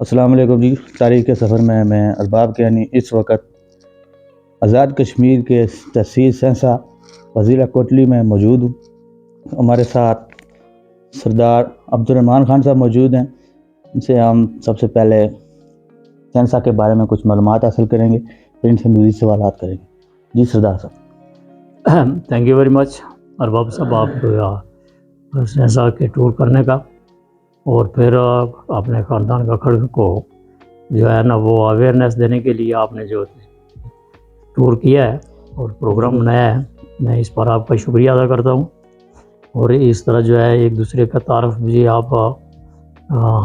अस्सलाम वालेकुम जी। तारीख़ सफ़र में मैं अरबाब कियानी इस वक्त आज़ाद कश्मीर के तहसील सहसा फ़ज़ीला कोटली में मौजूद हूँ। हमारे साथ सरदार अब्दुर्रहमान खान साहब मौजूद हैं। इनसे हम सबसे पहले सहसा के बारे में कुछ मालूमात हासिल करेंगे, फिर इनसे मज़ीद सवालात करेंगे। जी सरदार साहब। Thank you very much Arbab साहब, आप सहसा के टूर करने का और फिर अपने ख़ानदान का खड़ग को जो है ना वो अवेयरनेस देने के लिए आपने जो टूर किया है और प्रोग्राम बनाया है, मैं इस पर आपका शुक्रिया अदा करता हूँ। और इस तरह जो है एक दूसरे का तारफ़ भी आप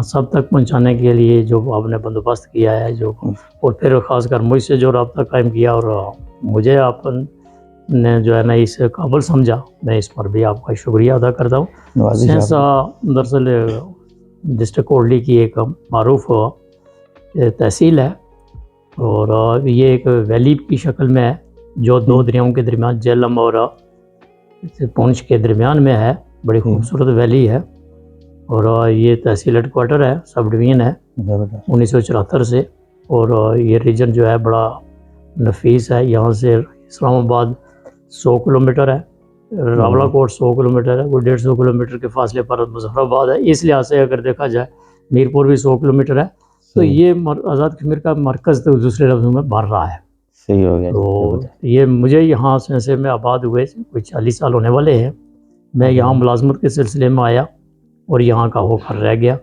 सब तक पहुँचाने के लिए जो आपने बंदोबस्त किया है जो, और फिर ख़ासकर मुझसे जो रब्ता कायम किया और मुझे आपने जो है ना इस काबिल समझा, मैं इस पर भी आपका शुक्रिया अदा करता हूँ। सहसा दरअसल डिस्ट्रिक्ट कोटली की एक मारूफ तहसील है और ये एक वैली की शक्ल में है जो दो दरियाओं के दरमियान झेलम और पुंछ के दरमियान में है। बड़ी खूबसूरत वैली है और ये तहसील हेडक्वार्टर है, सब डिवीज़न है 1974 से। और ये रीजन जो है बड़ा नफीस है। यहाँ से इस्लामाबाद 100 किलोमीटर है, रावलाकोट 100 किलोमीटर है, कोई 150 किलोमीटर के फासले पर मुजफ्फराबाद है। इस लिहाज से अगर देखा जाए मीरपुर भी 100 किलोमीटर है। तो ये आज़ाद कश्मीर का मरकज़ तो दूसरे लफ्ज़ों में भर रहा है। सही हो गया। तो ये मुझे यहाँ से में आबाद हुए कोई 40 साल होने वाले हैं। मैं यहाँ मुलाजमत के सिलसिले में आया और यहाँ का होकर रह गया।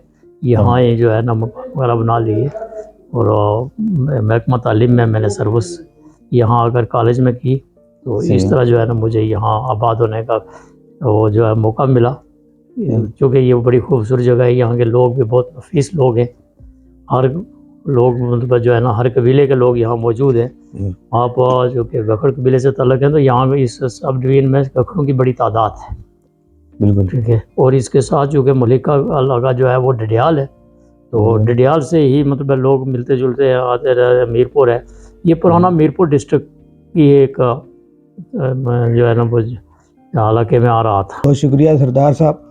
यहाँ ये जो है ना मकान वगैरह बना लिए और महकमा तालीम में मैंने सर्विस यहाँ आकर कॉलेज में की। तो इस तरह जो है ना मुझे यहाँ आबाद होने का वो जो है मौका मिला, क्योंकि ये बड़ी खूबसूरत जगह है। यहाँ के लोग भी बहुत नफीस लोग हैं, हर लोग मतलब जो है ना हर कबीले के लोग यहाँ मौजूद हैं। आप जो कि गखड़ कबीले से ताल्लुक़ है तो यहाँ इस सब डिवीज़न में गखड़ों की बड़ी तादाद है। बिल्कुल ठीक है। और इसके साथ जो कि मलिका इलाका जो है वो डडियाल है, तो डडियाल से ही मतलब लोग मिलते जुलते आते रहे। मीरपुर है, ये पुराना मीरपुर डिस्ट्रिक्ट की एक जो है ना वो इलाके में आ रहा था। बहुत शुक्रिया सरदार साहब।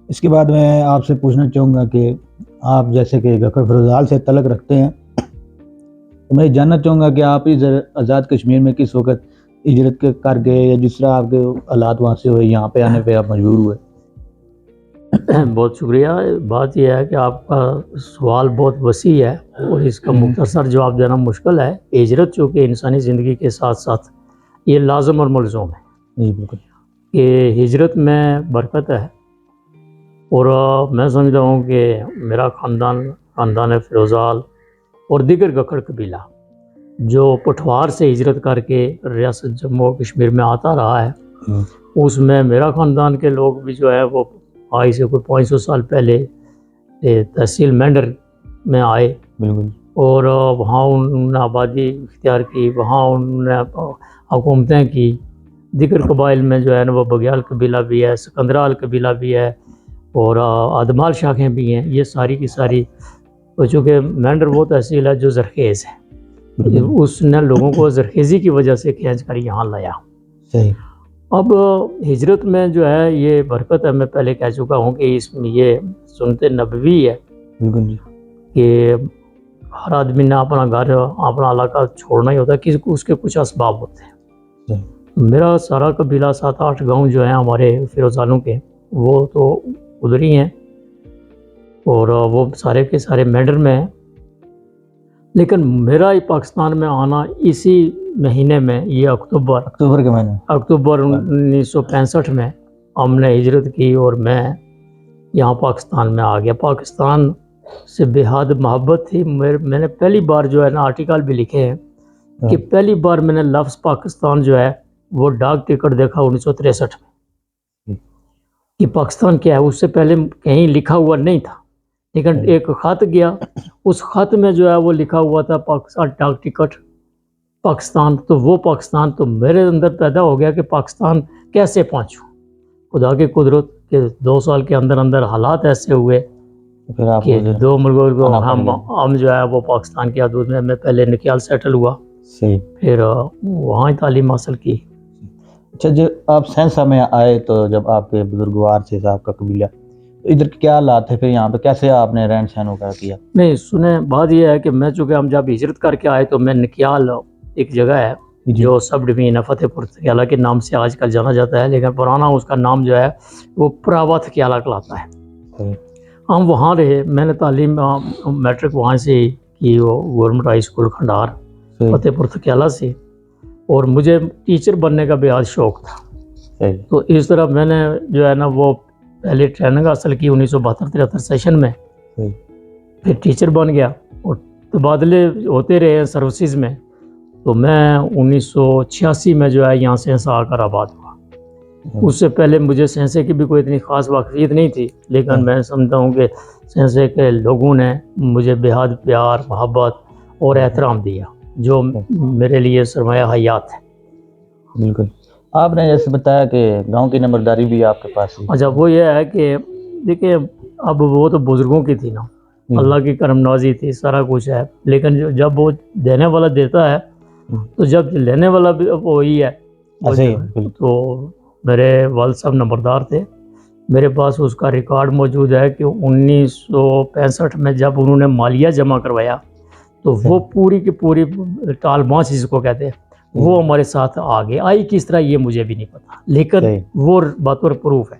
इसके बाद मैं आपसे पूछना चाहूँगा कि आप जैसे कि गखड़ फरोजाल से तलक रखते हैं, तो मैं जानना चाहूँगा कि आप इस आज़ाद कश्मीर में किस वक्त हिजरत कर गए या जिस तरह आपके हालात वहाँ से हुए, यहाँ पे आने पे आप मजबूर हुए? बहुत शुक्रिया। बात यह है कि आपका सवाल बहुत वसी है और इसका मुख्तसर जवाब देना मुश्किल है। हिजरत चूँकि इंसानी ज़िंदगी के साथ साथ ये लाजम और मुलज़ूम है। जी बिल्कुल। कि हिजरत में बरकत है और मैं समझता हूँ कि मेरा ख़ानदान फ़िरोज़ाल और दीगर गखड़ कबीला जो पठवार से हिजरत करके रियासत जम्मू कश्मीर में आता रहा है, उसमें मेरा ख़ानदान के लोग भी जो है वो आज से कोई 500 साल पहले तहसील मेंढर में आए। बिल्कुल। और वहाँ उन्होंने आबादी इख्तियार की, वहाँ उन्होंने हुकूमतें की। दीगर कबाइल में जो है ना वो बग्याल कबीला भी है, सिकंदराल कबीला भी है और आदमाल शाखें भी हैं। ये सारी की सारी, तो चूँकि मेंढर वो तहसील है जो ज़रखेज़ है, उसने लोगों को ज़रखेज़ी की वजह से खींच कर यहाँ लाया। सही। अब हिजरत में जो है ये बरकत है, मैं पहले कह चुका हूँ कि इसमें ये सुन्नत नबवी है। बिल्कुल जी। कि हर आदमी ने अपना घर अपना इलाका छोड़ना ही होता है, किसी को उसके कुछ असबाब होते हैं। मेरा सारा कबीला 7-8 गांव जो है हमारे फ़िरोज़ालों के, वो तो उधर ही हैं और वो सारे के सारे मेंढर में हैं। लेकिन मेरा ही पाकिस्तान में आना इसी महीने में, ये अक्टूबर के महीने, अक्टूबर 1965 में हमने हिजरत की और मैं यहाँ पाकिस्तान में आ गया। पाकिस्तान से बेहद मोहब्बत थी। मैंने पहली बार जो है ना आर्टिकल भी लिखे हैं कि पहली बार मैंने लफ्ज़ पाकिस्तान जो है वो डाक टिकट देखा 1963 में कि पाकिस्तान क्या है। उससे पहले कहीं लिखा हुआ नहीं था, लेकिन एक ख़त गया, उस ख़त में जो है वो लिखा हुआ था पाकिस्तान डाक टिकट पाकिस्तान। तो वो पाकिस्तान तो मेरे अंदर पैदा हो गया कि पाकिस्तान कैसे पहुँचूँ। खुदा की कुदरत के 2 साल के अंदर अंदर हालात ऐसे हुए कि 2 मुल्कों को हम जो है वो पाकिस्तान की हदूद में, मैं पहले निकाल सेटल हुआ, सही, फिर वहाँ ही तालीम हासिल की। अच्छा, जब आप सहसा में आए तो जब आपके बुजुर्गवार से आपका कबीला, इधर के क्या हालात थे फिर यहाँ पे, कैसे आपने रहन सहन वगैरह किया? नहीं सुने, बात यह है कि मैं चूँकि हम जब हिजरत करके आए तो मैं नकियाल, एक जगह है जी। जो सब डिवीज़न है फतेहपुर थकियाला के नाम से आजकल जाना जाता है, लेकिन पुराना उसका नाम जो है वो पुरावा थकियाला कहलाता है। सही। हम वहाँ रहे, मैंने तालीम मैट्रिक वहाँ से की, वो गवर्नमेंट हाई स्कूल खंडार सही। फतेहपुर थकियाला से, और मुझे टीचर बनने का बेहद शौक़ था। सही। तो इस तरह मैंने जो है ना वो पहले ट्रेनिंग हासिल की 1972-73 सेशन में, सही। फिर टीचर बन गया और तबादले होते रहे हैं सर्विसेज में। तो मैं 1986 में जो है यहाँ सेंसा आकर आबाद हुआ। उससे पहले मुझे सेंसे की भी कोई इतनी ख़ास वाक़फ़ियत नहीं थी, लेकिन मैं समझता हूँ कि सेंसे के लोगों ने मुझे बेहद प्यार, मोहब्बत और एहतराम दिया, जो मेरे लिए सरमाया हयात है। बिल्कुल। आपने जैसे बताया कि गांव की नंबरदारी भी आपके पास है। अच्छा, वो ये है कि देखिए, अब वो तो बुज़ुर्गों की थी ना, अल्लाह की करम नवाज़ी थी, सारा कुछ है, लेकिन जब वो देने वाला देता है तो जब लेने वाला भी वो ही है। तो मेरे वालिद साहब नंबरदार थे, मेरे पास उसका रिकॉर्ड मौजूद है कि 1965 में जब उन्होंने मालिया जमा करवाया तो वो पूरी की पूरी टाल मांच जिसको कहते हैं वो हमारे साथ आ गए। आई किस तरह ये मुझे भी नहीं पता, लेकिन वो बात पर प्रूफ है।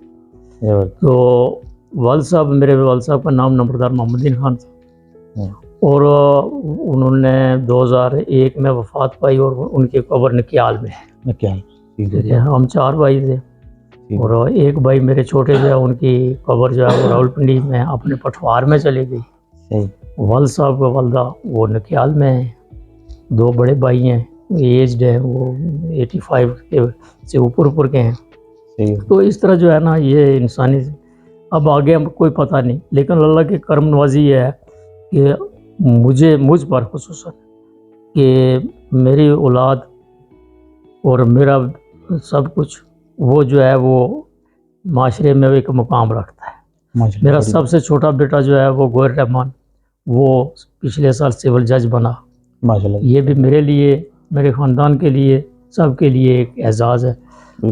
तो वालिद साहब, मेरे वालिद साहब का नाम नंबरदार मोहम्मदीन खान था, और उन्होंने 2001 में वफ़ात पाई और उनकी कब्र नकियाल में है। हम 4 भाई थे और एक भाई मेरे छोटे जो है उनकी कब्र जो है वो रावलपिंडी में अपने पठवार में चली गई। वालिद साहब का वालदा वो नकियाल में है। 2 बड़े भाई हैं, एज्ड है, वो 85 के से ऊपर के हैं। तो इस तरह जो है ना ये इंसानी, अब आगे हम कोई पता नहीं, लेकिन अल्लाह की करम नवाजी ये है कि मुझ पर खुसूसन कि मेरी औलाद और मेरा सब कुछ वो जो है वो माशरे में एक मुकाम रखता है। मेरा सबसे छोटा बेटा जो है वो गोयर रहमान, वो पिछले साल सिविल जज बना माशाल्लाह। ये भी मेरे लिए, मेरे ख़ानदान के लिए, सब के लिए एक एजाज़ है।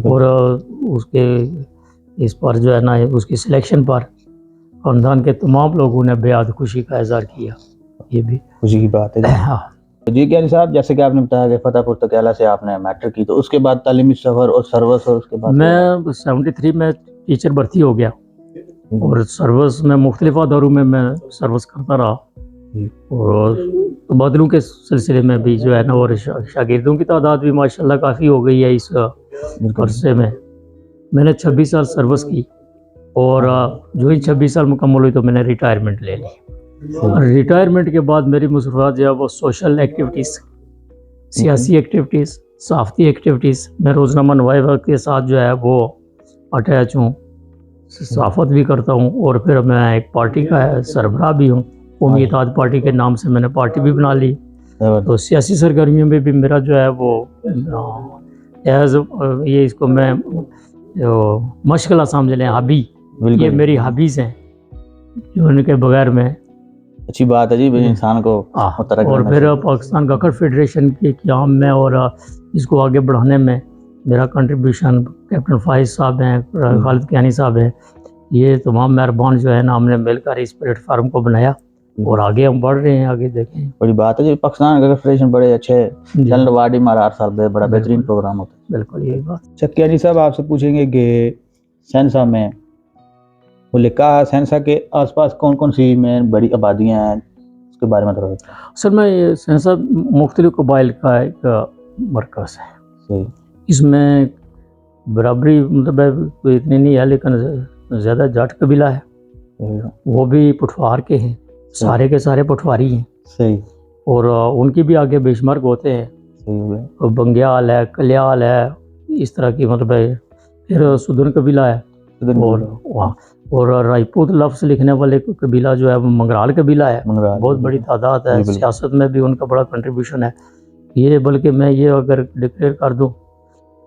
और उसके इस पर जो है ना उसकी सिलेक्शन पर ख़ानदान के तमाम लोगों ने बेहद खुशी का इज़हार किया, ये भी खुशी की बात है। हाँ जी कियानी साहब, जैसे कि आपने बताया कि फतेहपुर तकियाला से आपने मैट्रिक की, तो उसके बाद तालीमी सफ़र और सर्विस, और उसके बाद मैं 73 में टीचर भर्ती हो गया और सर्विस में मुख्तलिफ अदारों में मैं सर्विस करता रहा, और तबादलों के सिलसिले में भी जो है ना और शागिर्दों की तादाद भी माशाल्लाह काफ़ी हो गई है। इस अरसे में मैंने 26 साल सर्विस की, और जो ही 26 साल मुकम्मल हुई तो मैंने रिटायरमेंट ले ली। रिटायरमेंट के बाद मेरी मसरूफ़ात जो है वो सोशल एक्टिविटीज़, सियासी एक्टिविटीज़, सहाफ़ती एक्टिविटीज़, मैं रोज़नामा नवाइबा के साथ जो है वो अटैच हूँ, सहाफ़त भी करता हूँ, और फिर मैं एक पार्टी का सरबराह भी हूँ। कौमी इत्तेहाद पार्टी के नाम से मैंने पार्टी भी बना ली। तो सियासी सरगर्मियों में भी मेरा जो है वो एज ये इसको मैं मशगला समझ लें, हॉबी, ये मेरी हॉबीज़ हैं जो उनके बगैर में अच्छी बात है जी, इंसान को। और फिर पाकिस्तान गकर फेडरेशन के क़याम में और इसको आगे बढ़ाने में मेरा कंट्रीब्यूशन कैप्टन फाइज साहब हैं, खालिद कियानी साहब हैं, ये तमाम मेहरबान जो है ना हमने मिलकर इस प्लेटफार्म को बनाया और आगे हम बढ़ रहे हैं। आगे देखें, बड़ी बात है जी। पाकिस्तान गकर फेडरेशन बड़े अच्छे जनरल वार्ड हमारा हर साल बड़ा बेहतरीन प्रोग्राम होता है। बिल्कुल यही बात। कियानी साहब, आपसे पूछेंगे कि सेंसा में बोले कहा सेंसा के आसपास कौन कौन सी में बड़ी आबादियाँ हैं, उसके बारे में थोड़ा सर। मैं ये सेंसा मुख्तलिफ कबाइल का एक मरकज़ है। सही। इसमें बराबरी मतलब कोई इतनी नहीं है, लेकिन ज़्यादा जाट कबीला है, वो भी पठवार के हैं, सारे के सारे पठवारी हैं। सही। और उनकी भी आगे बेशुमार होते हैं। सही। बंग्याल है, कल्याल है, इस तरह की मतलब है। फिर सुदन कबीला है, और राजपूत लफ्ज़ लिखने वाले कबीला जो है वो मंगराल कबीला है, बहुत बड़ी तादाद है। सियासत में भी उनका बड़ा कंट्रीब्यूशन है। ये बल्कि मैं ये अगर डिक्लेयर कर दूं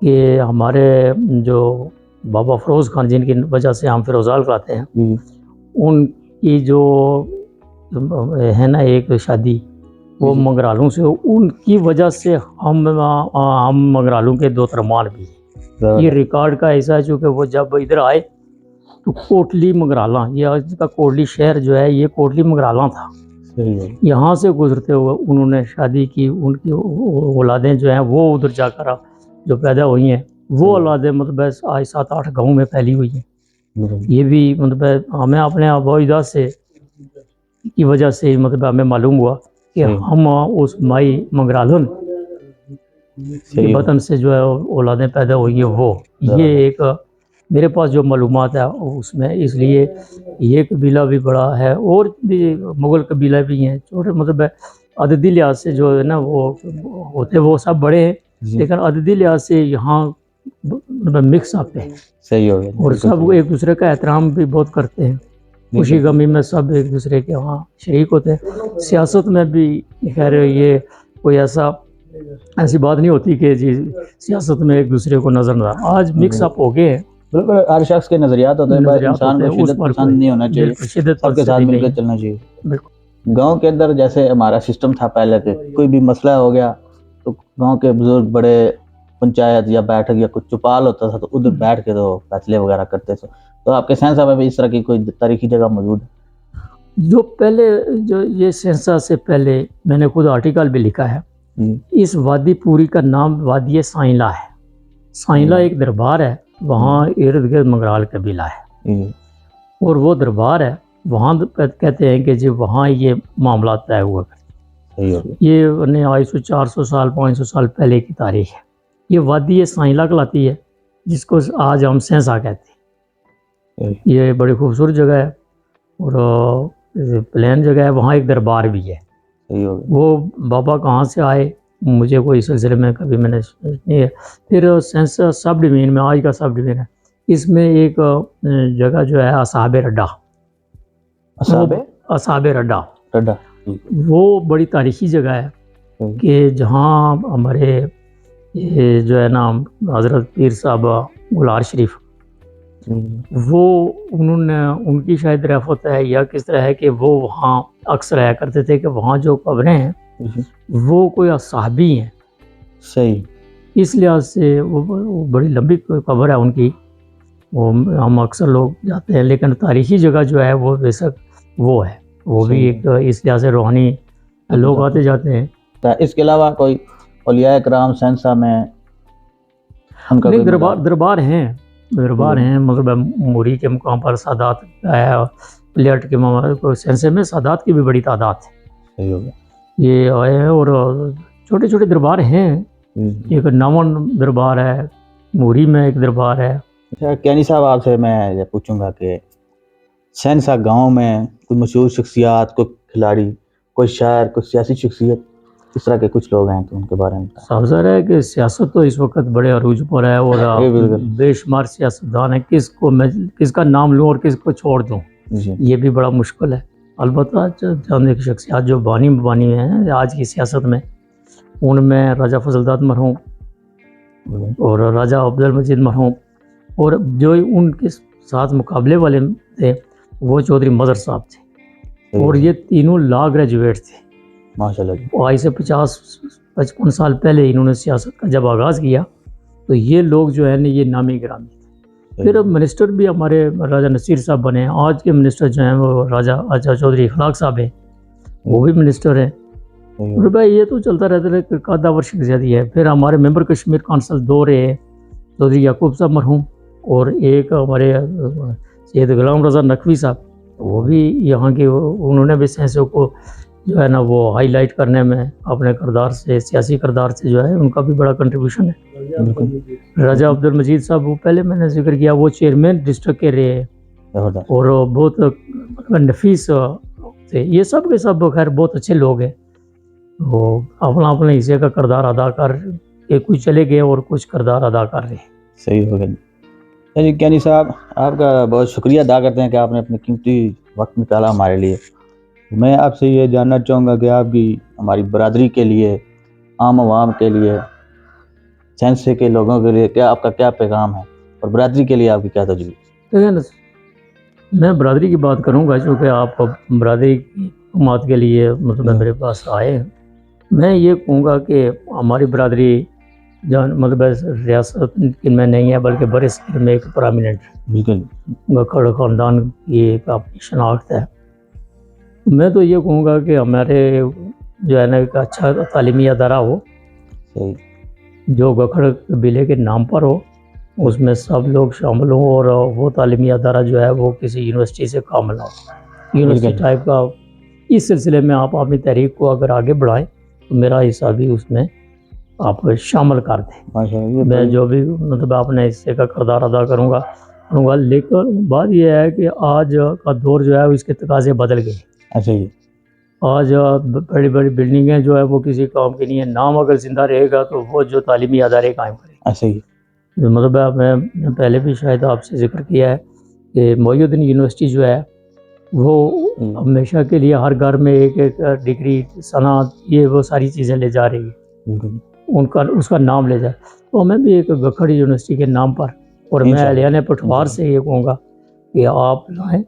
कि हमारे जो बाबा फ़रोज़ खान जिनकी वजह से हम फ़िरोज़ाल कहते हैं, उनकी जो है ना एक शादी वो मंगरालों से, उनकी वजह से हम मंगरालों के 2 तरमान भी। ये रिकॉर्ड का ऐसा है, चूँकि वो जब इधर आए तो कोटली मंगराला, ये आज का कोटली शहर जो है ये कोटली मंगराला था। सही है। यहाँ से गुजरते हुए उन्होंने शादी की, उनकी औलादें जो हैं वो उधर जाकर जो पैदा हुई हैं वो औलादें मतलब आज 7-8 गाँव में फैली हुई हैं। ये भी मतलब हमें अपने आबा अजदाद से की वजह से मतलब हमें मालूम हुआ कि हम उस माई मंगरालन के वतन से जो है औलादें पैदा हुई है वो। ये एक मेरे पास जो मालूमात है उसमें, इसलिए ये कबीला भी बड़ा है और भी मुग़ल कबीला भी हैं छोटे, मतलब अददी लिहाज से जो है ना वो होते वो सब बड़े हैं, लेकिन अददी लिहाज से यहाँ मतलब मिक्स आते हैं। सही हो गया। और सब एक दूसरे का एहतराम भी बहुत करते हैं, खुशी गमी में सब एक दूसरे के वहाँ शरीक होते हैं। सियासत में भी खैर ये कोई ऐसी बात नहीं होती कि जी सियासत में एक दूसरे को नजर ना, आज मिक्स अप हो गए हैं। बिल्कुल, हर शख्स के नजरियात होते हैं, बस इंसान को शिद्दत पसंद नहीं होना चाहिए, सबके साथ मिलकर चलना चाहिए। गांव के अंदर जैसे हमारा सिस्टम था पहले के, कोई भी मसला हो गया तो गांव के बुजुर्ग बड़े पंचायत या बैठक या कुछ चुपाल होता था तो उधर बैठ के तो फैसले वगैरह करते थे। तो आपके सेंसा में भी इस तरह की कोई तारीखी जगह मौजूद है? जो पहले जो ये सेंसा से पहले मैंने खुद आर्टिकल भी लिखा है। इस वादी पूरी का नाम वादी साइला है। साइला एक दरबार है, वहाँ इर्द गिर्द मंगराल कबीला है और वो दरबार है वहाँ कहते हैं कि जी वहाँ ये मामला तय हुआ करते। ये आज से 400 साल 500 साल पहले की तारीख है। ये वादी साइला कहलाती है, जिसको आज हम सेंसा कहते हैं। ये बड़ी खूबसूरत जगह है और प्लेन जगह है, वहाँ एक दरबार भी है। वो बाबा कहाँ से आए मुझे कोई सिलसिले में कभी मैंने नहीं है। फिर सेंसा सब डिवीजन में, आज का सब डिवीजन है, इसमें एक जगह जो है असाबे रड्डा, असाबे रड्डा वो बड़ी तारीखी जगह है कि जहाँ हमारे ये जो है ना हज़रत पीर साहब गुलार शरीफ वो उन्होंने उनकी शायद रफ़त है या किस तरह है कि वो वहाँ अक्सर आया करते थे कि वहाँ जो कब्रें हैं वो कोई असहाबी हैं। सही, इस लिहाज से वो बड़ी लंबी कब्र है उनकी, वो हम अक्सर लोग जाते हैं, लेकिन तारीखी जगह जो है वो बेशक वो है, वो भी एक इस लिहाज से रूहानी लोग आते जाते हैं। इसके अलावा कोई औलिया कराम सेंसा में उनका नहीं, दरबार हैं मतलब मूरी के मुकाम पर सादात है, प्लेट के मामला सेंसे में सादात की भी बड़ी तादाद है। सही हो गया। ये आए हैं और छोटे छोटे दरबार हैं, एक नावन दरबार है, मूरी में एक दरबार है। अच्छा कैनी साहब, आपसे मैं ये पूछूंगा कि सेंसा गांव में कोई मशहूर शख्सियत, कोई खिलाड़ी, कोई शायर, कोई सियासी शख्सियत, इस तरह के कुछ लोग हैं तो उनके बारे में साफ ज़ाहिर है कि सियासत तो इस वक्त बड़े अरूज पर है और बेशुमार सियासतदान है, किसका नाम लूँ और किसको छोड़ दूँ ये भी बड़ा मुश्किल है। अलबत्ता चंद एक शख्सियत जो बानी हैं आज की सियासत में, उनमें राजा फजलदाद मरहूम और राजा अब्दुल मजीद मरहूम, और जो उनके साथ मुकाबले वाले थे वो चौधरी मज़र साहब थे, और ये तीनों लॉ ग्रेजुएट थे माशाल्लाह। आज से 50-55 साल पहले इन्होंने सियासत का जब आगाज़ किया तो ये लोग जो है ना ये नामी गिरामी थे। फिर अब मिनिस्टर भी हमारे राजा नसीर साहब बने हैं, आज के मिनिस्टर जो हैं वो राजा चौधरी इखलाक साहब हैं, वो भी मिनिस्टर हैं। और भाई ये तो चलता रहता है कि कादा वर्ष ज़्यादा है। फिर हमारे मेंबर कश्मीर काउंसिल 2 रहे, चौधरी याकूब साहब मरहूम, और एक हमारे सैयद गुलाम रज़ा नकवी साहब, वो भी यहाँ के, उन्होंने भी सेंसों को जो है ना वो हाईलाइट करने में अपने किरदार से, सियासी किरदार से जो है उनका भी बड़ा कंट्रीब्यूशन है। राजा अब्दुल मजीद साहब, वो पहले मैंने जिक्र किया, वो चेयरमैन डिस्ट्रिक्ट के रहे और बहुत नफीस थे। ये सब के सब खैर बहुत अच्छे लोग हैं, वो अपना अपने हिस्से का किरदार अदा कर के कुछ चले गए और कुछ किरदार अदा कर रहे हैं। सही हो गया जी। कैनी साहब, आपका बहुत शुक्रिया अदा करते हैं कि आपने अपने कीमती वक्त निकाला हमारे लिए। मैं आपसे ये जानना चाहूँगा कि आपकी हमारी बरादरी के लिए, आम आवाम के लिए, सेंसे के लोगों के लिए क्या आपका क्या पैगाम है और बरादरी के लिए आपकी क्या तजवीज़? मैं बरादरी की बात करूँगा क्योंकि आप बरादरी की हुकूमत के लिए मतलब मेरे पास आए हैं। मैं ये कहूँगा कि हमारी बरादरी जहाँ मतलब रियासत में नहीं है बल्कि बड़े शहर में एक प्रोमिनेंट बिल्कुल गखड़ ख़ानदान की एक अपनी शनाख्त है। मैं तो ये कहूँगा कि हमारे जो है ना एक अच्छा तालीमी अदारा हो सही जो गखड़ कबीले के नाम पर हो, उसमें सब लोग शामिल हों और वो तालीमी अदारा जो है वो किसी यूनिवर्सिटी से कामिल हो, यूनिवर्सिटी बिल्कुल। टाइप का। इस सिलसिले में आप अपनी तहरीक को अगर आगे बढ़ाएं तो मेरा हिस्सा भी उसमें आप शामिल कर दें। माशाल्लाह ये मैं बड़ी- जो भी मतलब अपने हिस्से का किरदार अदा करूँगा। लेकिन बात यह है कि आज का दौर जो है इसके तकाज़े बदल गए। अच्छा जी आज बड़ी बड़ी बिल्डिंगें जो है वो किसी काम की नहीं है। नाम अगर ज़िंदा रहेगा तो वो जो तालीमी अदारे कायम करेगा। अच्छा जी जो मतलब है, मैं पहले भी शायद आपसे ज़िक्र किया है कि मोइनुद्दीन यूनिवर्सिटी जो है वो हमेशा के लिए हर घर में एक एक डिग्री सनद ये वो सारी चीज़ें ले जा रही है, बिल्कुल उनका उसका नाम ले जाए। तो हमें भी एक गखड़ यूनिवर्सिटी के नाम पर, और मैं इंशाल्लाह, अलियाने पटवार से ये कहूँगा कि आप लाएँ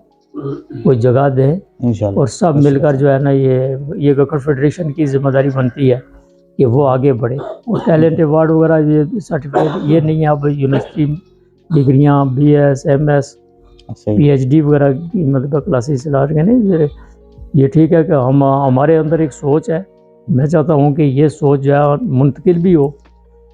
कोई जगह दें इंशाल्लाह और सब मिलकर जो है ना ये गखड़ फेडरेशन की जिम्मेदारी बनती है कि वो आगे बढ़े। और टैलेंट अवार्ड वगैरह ये सर्टिफिकेट ये नहीं है, अब यूनिवर्सिटी डिग्रियाँ BS MS सही PhD वगैरह की मतलब क्लासेस चला रहे हैं ना। ये ठीक है कि हम हमारे अंदर एक सोच है। मैं चाहता हूँ कि ये सोच जो है मुंतकिल भी हो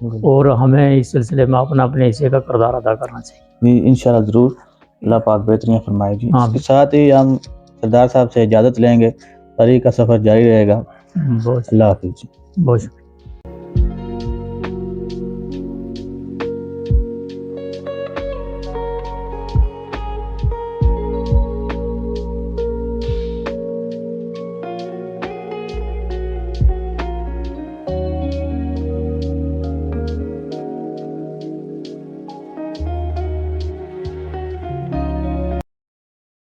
बिल्कुल। और हमें इस सिलसिले में अपने हिस्से का किरदार अदा करना चाहिए। जी इंशाल्लाह ज़रूर, अल्लाह पाक बेहतरीन फरमाए जी। हाँ। इसके साथ ही हम सरदार साहब से इजाज़त लेंगे, तारीख का सफ़र जारी रहेगा। बहुत अल्लाह हाफ़िज़ जी। बहुत शुक्रिया।